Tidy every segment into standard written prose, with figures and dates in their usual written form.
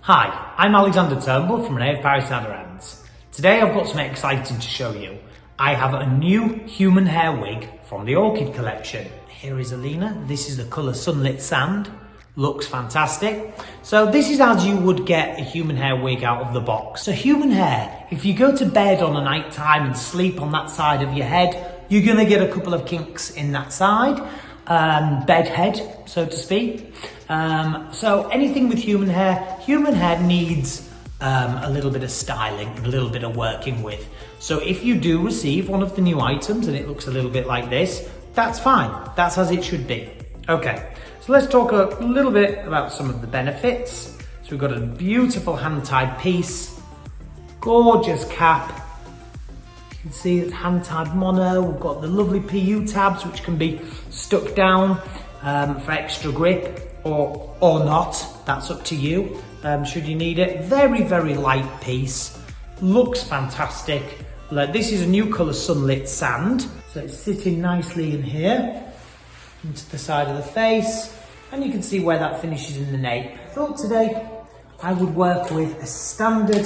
Hi, I'm Alexander Turnbull from René of Paris Aderans. Today I've got something exciting to show you. I have a new human hair wig from the Orchid Collection. Here is Alina. This is the colour Sunlit Sand. Looks fantastic. So this is as you would get a human hair wig out of the box. So human hair, if you go to bed on a night time and sleep on that side of your head, you're going to get a couple of kinks in that side. Bed head, so to speak. So anything with human hair needs a little bit of styling and a little bit of working with. So if you do receive one of the new items and it looks a little bit like this, that's fine. That's as it should be. Okay, so let's talk a little bit about some of the benefits. So we've got a beautiful hand-tied piece, gorgeous cap. You can see it's hand-tied mono. We've got the lovely PU tabs which can be stuck down for extra grip or not. That's up to you should you need it. Very, very light piece. Looks fantastic. This is a new colour Sunlit Sand. So it's sitting nicely in here into the side of the face, and you can see where that finishes in the nape. I thought today I would work with a standard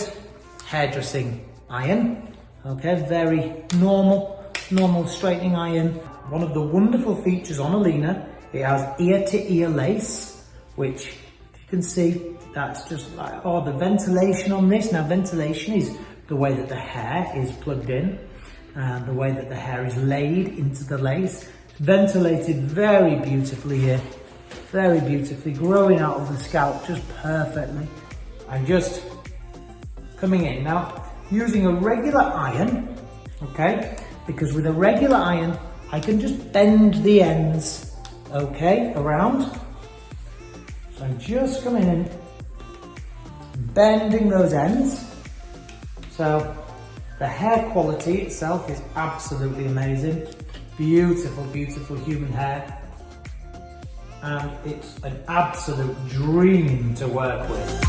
hairdressing iron. Okay, very normal straightening iron. One of the wonderful features on Alina, it has ear-to-ear lace, which you can see, that's just like, the ventilation on this. Now ventilation is the way that the hair is plugged in, and the way that the hair is laid into the lace. Ventilated very beautifully here, very beautifully, growing out of the scalp just perfectly. And just coming in now, using a regular iron, okay? Because with a regular iron, I can just bend the ends, okay, around. So I'm just coming in, bending those ends. So the hair quality itself is absolutely amazing. Beautiful, beautiful human hair. And it's an absolute dream to work with.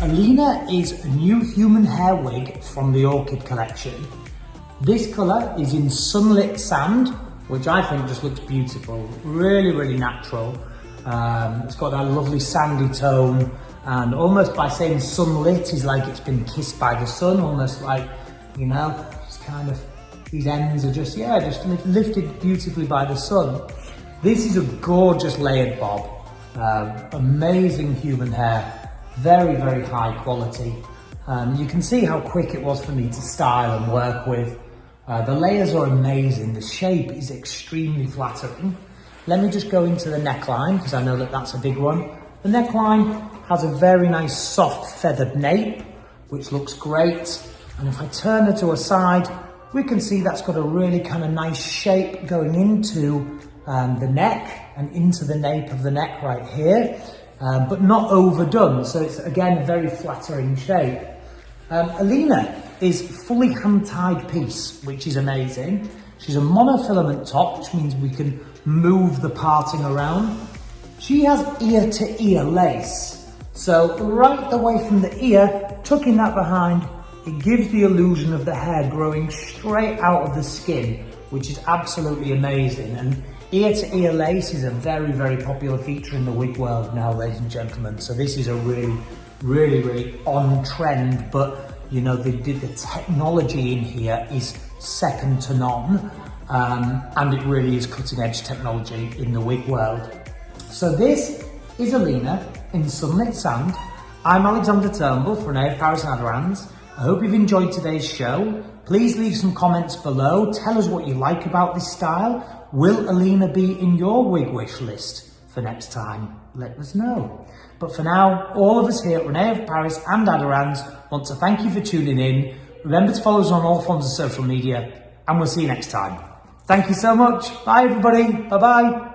Alina is a new human hair wig from the Orchid Collection. This colour is in Sunlit Sand, which I think just looks beautiful. Really, really natural. It's got that lovely sandy tone, and almost by saying sunlit is like it's been kissed by the sun, almost like, you know, just kind of, these ends are just lifted beautifully by the sun. This is a gorgeous layered bob. Amazing human hair. Very, very high quality. You can see how quick it was for me to style and work with. The layers are amazing. The shape is extremely flattering. Let me just go into the neckline, because I know that that's a big one. The neckline has a very nice soft feathered nape, which looks great. And if I turn her to a side, we can see that's got a really kind of nice shape going into the neck and into the nape of the neck right here. But not overdone, so it's again a very flattering shape. Alina is fully hand-tied piece, which is amazing. She's a monofilament top, which means we can move the parting around. She has ear-to-ear lace, so right the way from the ear, tucking that behind it gives the illusion of the hair growing straight out of the skin, which is absolutely amazing. And ear to ear lace is a very, very popular feature in the wig world now, ladies and gentlemen. So this is a really on trend, but you know, the technology in here is second to none. And it really is cutting edge technology in the wig world. So this is Alina in Sunlit Sand. I'm Alexander Turnbull from René, Paris and Aderans. I hope you've enjoyed today's show. Please leave some comments below. Tell us what you like about this style. Will Alina be in your wig wish list for next time? Let us know. But for now, all of us here at René of Paris and Aderans want to thank you for tuning in. Remember to follow us on all forms of social media, and we'll see you next time. Thank you so much. Bye everybody. Bye bye.